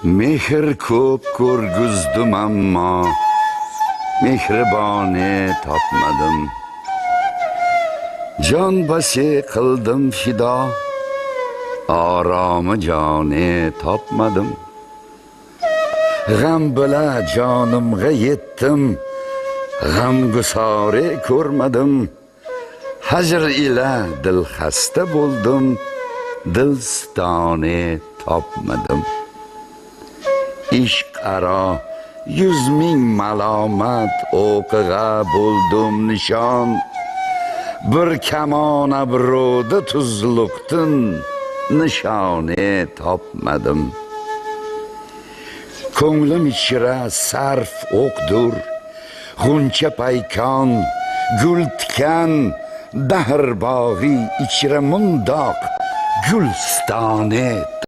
Mehr ko'p ko'rgizdim ammo mehriboni topmadim. Jon basi qildim fido, oromi joni topmadim. G'am bila jonimga yetdim, g'amgusori ko'rmadim. Hajr ila dil xasta bo'ldim, dilstoni topmadim. Ishq aro 100,000 malomat o'qiga bo'ldim nishon. Bir kamon abroda tuzluqtin nishoni topmadim. Ko'nglim ichra sarf o'qdur, g'uncha paykon, gul tikan, dahr bog'i ichra mundoq gulstoni